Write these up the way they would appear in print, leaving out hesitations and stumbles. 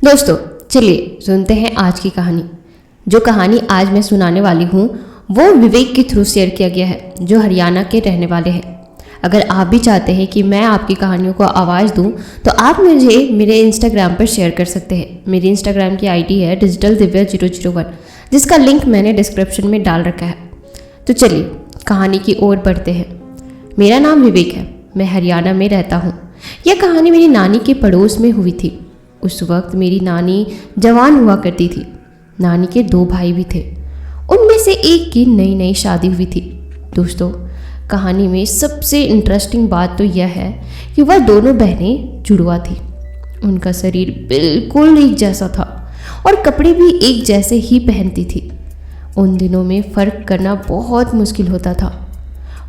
दोस्तों चलिए सुनते हैं आज की कहानी। जो कहानी आज मैं सुनाने वाली हूँ वो विवेक के थ्रू शेयर किया गया है, जो हरियाणा के रहने वाले हैं। अगर आप भी चाहते हैं कि मैं आपकी कहानियों को आवाज़ दूं तो आप मुझे मेरे इंस्टाग्राम पर शेयर कर सकते हैं। मेरी इंस्टाग्राम की आईडी है digitaldiव्या001, जिसका लिंक मैंने डिस्क्रिप्शन में डाल रखा है। तो चलिए कहानी की ओर बढ़ते हैं। मेरा नाम विवेक है, मैं हरियाणा में रहता हूँ। यह कहानी मेरी नानी के पड़ोस में हुई थी। उस वक्त मेरी नानी जवान हुआ करती थी। नानी के 2 भाई भी थे, उनमें से एक की नई नई शादी हुई थी। दोस्तों कहानी में सबसे इंटरेस्टिंग बात तो यह है कि वह दोनों बहनें जुड़वा थी। उनका शरीर बिल्कुल एक जैसा था और कपड़े भी एक जैसे ही पहनती थी। उन दिनों में फ़र्क करना बहुत मुश्किल होता था।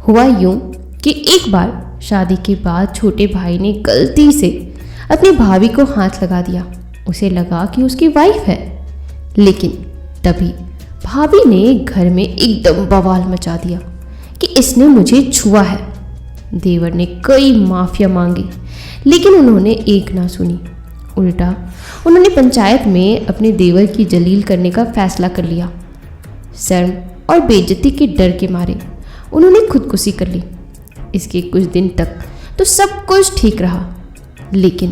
हुआ यूँ कि एक बार शादी के बाद छोटे भाई ने गलती से अपनी भाभी को हाथ लगा दिया। उसे लगा कि उसकी वाइफ है, लेकिन तभी भाभी ने घर में एकदम बवाल मचा दिया कि इसने मुझे छुआ है। देवर ने कई माफिया मांगी, लेकिन उन्होंने एक ना सुनी। उल्टा उन्होंने पंचायत में अपने देवर की जलील करने का फैसला कर लिया। शर्म और बेइज्जती के डर के मारे उन्होंने खुदकुशी कर ली। इसके कुछ दिन तक तो सब कुछ ठीक रहा, लेकिन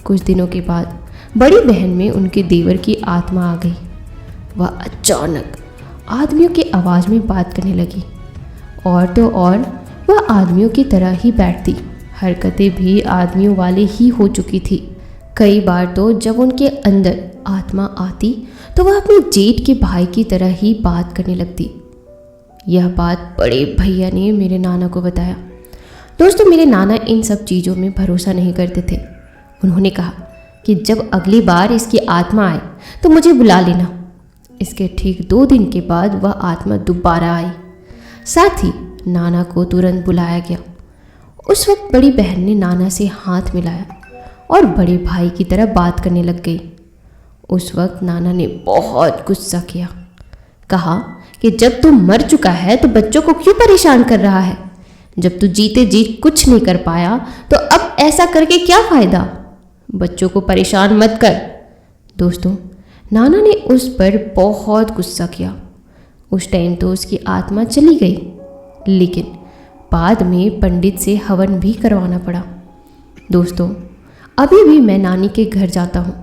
कुछ दिनों के बाद बड़ी बहन में उनके देवर की आत्मा आ गई। वह अचानक आदमियों की आवाज़ में बात करने लगी। और तो और वह आदमियों की तरह ही बैठती, हरकतें भी आदमियों वाले ही हो चुकी थी। कई बार तो जब उनके अंदर आत्मा आती तो वह अपने जेठ के भाई की तरह ही बात करने लगती। यह बात बड़े भैया ने मेरे नाना को बताया। दोस्तों मेरे नाना इन सब चीज़ों में भरोसा नहीं करते थे। उन्होंने कहा कि जब अगली बार इसकी आत्मा आए तो मुझे बुला लेना। इसके ठीक 2 दिन के बाद वह आत्मा दोबारा आई। साथ ही नाना को तुरंत बुलाया गया। उस वक्त बड़ी बहन ने नाना से हाथ मिलाया और बड़े भाई की तरह बात करने लग गई। उस वक्त नाना ने बहुत गुस्सा किया। कहा कि जब तू मर चुका है तो बच्चों को क्यों परेशान कर रहा है? जब तू जीते जी कुछ नहीं कर पाया तो अब ऐसा करके क्या फ़ायदा? बच्चों को परेशान मत कर। दोस्तों नाना ने उस पर बहुत गुस्सा किया। उस टाइम तो उसकी आत्मा चली गई, लेकिन बाद में पंडित से हवन भी करवाना पड़ा। दोस्तों अभी भी मैं नानी के घर जाता हूँ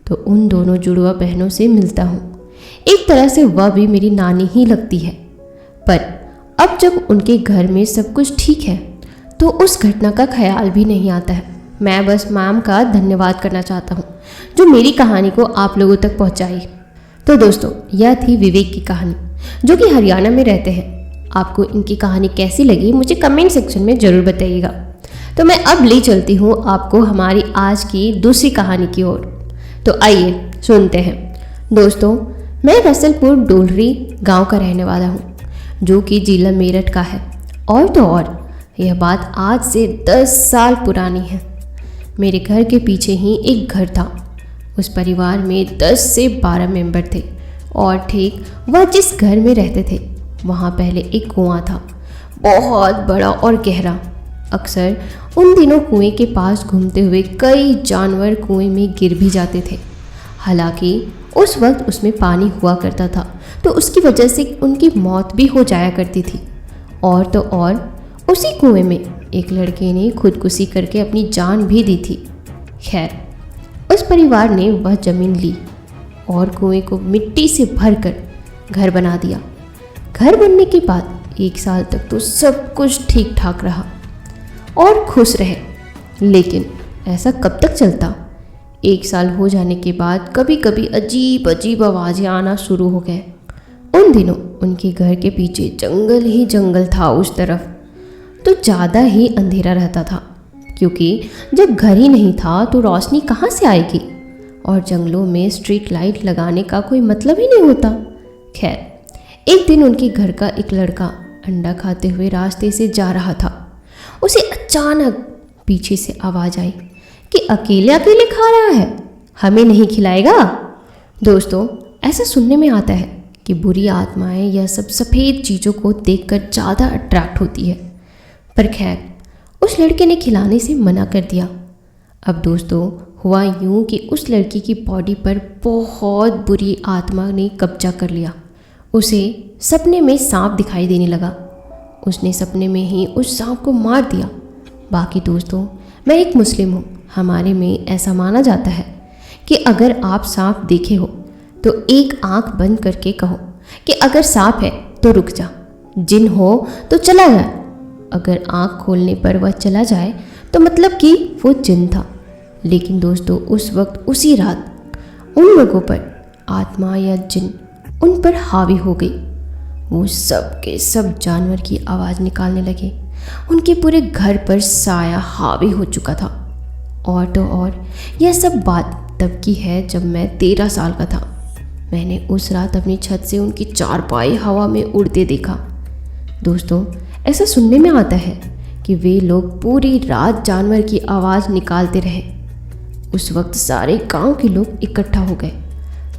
तो उन दोनों जुड़वा बहनों से मिलता हूँ। एक तरह से वह भी मेरी नानी ही लगती है। पर अब जब उनके घर में सब कुछ ठीक है तो उस घटना का ख्याल भी नहीं आता है। मैं बस मैम का धन्यवाद करना चाहता हूँ जो मेरी कहानी को आप लोगों तक पहुँचाई। तो दोस्तों यह थी विवेक की कहानी, जो कि हरियाणा में रहते हैं। आपको इनकी कहानी कैसी लगी मुझे कमेंट सेक्शन में ज़रूर बताइएगा। तो मैं अब ले चलती हूँ आपको हमारी आज की दूसरी कहानी की ओर। तो आइए सुनते हैं। दोस्तों मैं रसलपुर डोलरी गांव का रहने वाला हूँ, जो कि जिला मेरठ का है। और तो और यह बात आज से 10 साल पुरानी है। मेरे घर के पीछे ही एक घर था। उस परिवार में 10 से 12 मेंबर थे और ठीक वह जिस घर में रहते थे वहाँ पहले एक कुआं था, बहुत बड़ा और गहरा। अक्सर उन दिनों कुएं के पास घूमते हुए कई जानवर कुएं में गिर भी जाते थे। हालांकि उस वक्त उसमें पानी हुआ करता था तो उसकी वजह से उनकी मौत भी हो जाया करती थी। और तो और उसी कुएं में एक लड़के ने खुदकुशी करके अपनी जान भी दी थी। खैर उस परिवार ने वह ज़मीन ली और कुएं को मिट्टी से भरकर घर बना दिया। घर बनने के बाद 1 साल तक तो सब कुछ ठीक ठाक रहा और खुश रहे, लेकिन ऐसा कब तक चलता? 1 साल हो जाने के बाद कभी कभी अजीब अजीब आवाज़ें आना शुरू हो गए। उन दिनों उनके घर के पीछे जंगल ही जंगल था। उस तरफ तो ज़्यादा ही अंधेरा रहता था, क्योंकि जब घर ही नहीं था तो रोशनी कहाँ से आएगी, और जंगलों में स्ट्रीट लाइट लगाने का कोई मतलब ही नहीं होता। खैर एक दिन उनके घर का एक लड़का अंडा खाते हुए रास्ते से जा रहा था। उसे अचानक पीछे से आवाज़ आई कि अकेले अकेले खा रहा है, हमें नहीं खिलाएगा। दोस्तों ऐसा सुनने में आता है कि बुरी आत्माएं यह सब सफ़ेद चीज़ों को देखकर ज़्यादा अट्रैक्ट होती है। पर खैर उस लड़के ने खिलाने से मना कर दिया। अब दोस्तों हुआ यूं कि उस लड़की की बॉडी पर बहुत बुरी आत्मा ने कब्जा कर लिया। उसे सपने में सांप दिखाई देने लगा। उसने सपने में ही उस सांप को मार दिया। बाकी दोस्तों, मैं एक मुस्लिम हूँ। हमारे में ऐसा माना जाता है कि अगर आप सांप देखे हो तो एक आंख बंद करके कहो कि अगर सांप है तो रुक जा, जिन हो तो चला जाए। अगर आंख खोलने पर वह चला जाए तो मतलब कि वो जिन था। लेकिन दोस्तों, उस वक्त उसी रात उन लोगों पर आत्मा या जिन उन पर हावी हो गई। वो सब के सब जानवर की आवाज़ निकालने लगे। उनके पूरे घर पर साया हावी हो चुका था। और तो और यह सब बात तब की है जब मैं 13 साल का था। मैंने उस रात अपनी छत से उनकी चारपाई हवा में उड़ते देखा। दोस्तों, ऐसा सुनने में आता है कि वे लोग पूरी रात जानवर की आवाज़ निकालते रहे। उस वक्त सारे गांव के लोग इकट्ठा हो गए।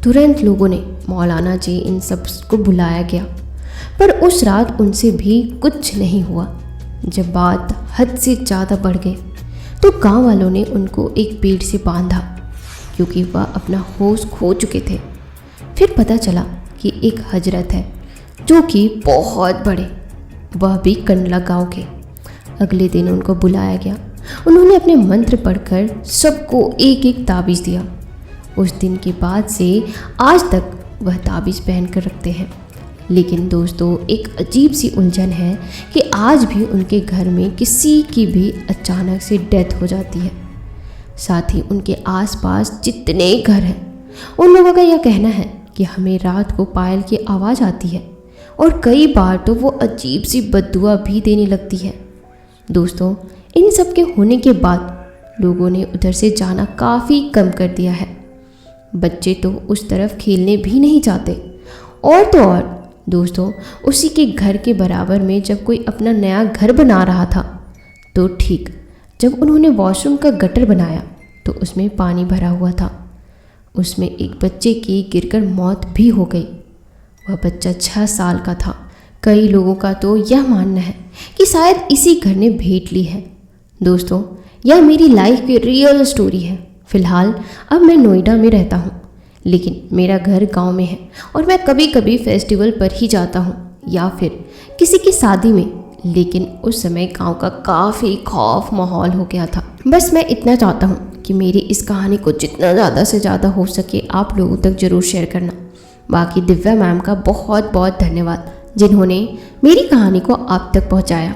तुरंत लोगों ने मौलाना जी इन सब को बुलाया गया, पर उस रात उनसे भी कुछ नहीं हुआ। जब बात हद से ज़्यादा बढ़ गई तो गांव वालों ने उनको एक पेड़ से बांधा, क्योंकि वह अपना होश खो चुके थे। फिर पता चला कि एक हजरत है जो कि बहुत बड़े, वह भी कंडला गांव के। अगले दिन उनको बुलाया गया। उन्होंने अपने मंत्र पढ़कर सबको एक एक ताबीज़ दिया। उस दिन के बाद से आज तक वह ताबीज़ पहन कर रखते हैं। लेकिन दोस्तों, एक अजीब सी उलझन है कि आज भी उनके घर में किसी की भी अचानक से डेथ हो जाती है। साथ ही उनके आसपास जितने घर हैं उन लोगों का यह कहना है कि हमें रात को पायल की आवाज़ आती है और कई बार तो वो अजीब सी बद्दुआ भी देने लगती है। दोस्तों, इन सब के होने के बाद लोगों ने उधर से जाना काफ़ी कम कर दिया है। बच्चे तो उस तरफ खेलने भी नहीं चाहते। और तो और दोस्तों, उसी के घर के बराबर में जब कोई अपना नया घर बना रहा था तो ठीक जब उन्होंने वॉशरूम का गटर बनाया तो उसमें पानी भरा हुआ था। उसमें एक बच्चे की गिरकर मौत भी हो गई। वह बच्चा 6 साल का था। कई लोगों का तो यह मानना है कि शायद इसी घर ने भेंट ली है। दोस्तों, यह मेरी लाइफ की रियल स्टोरी है। फ़िलहाल अब मैं नोएडा में रहता हूँ, लेकिन मेरा घर गांव में है और मैं कभी कभी फेस्टिवल पर ही जाता हूँ या फिर किसी की शादी में। लेकिन उस समय गांव का काफ़ी खौफ माहौल हो गया था। बस मैं इतना चाहता हूँ कि मेरी इस कहानी को जितना ज़्यादा से ज़्यादा हो सके आप लोगों तक ज़रूर शेयर करना। बाकी दिव्या मैम का बहुत बहुत धन्यवाद जिन्होंने मेरी कहानी को आप तक पहुँचाया।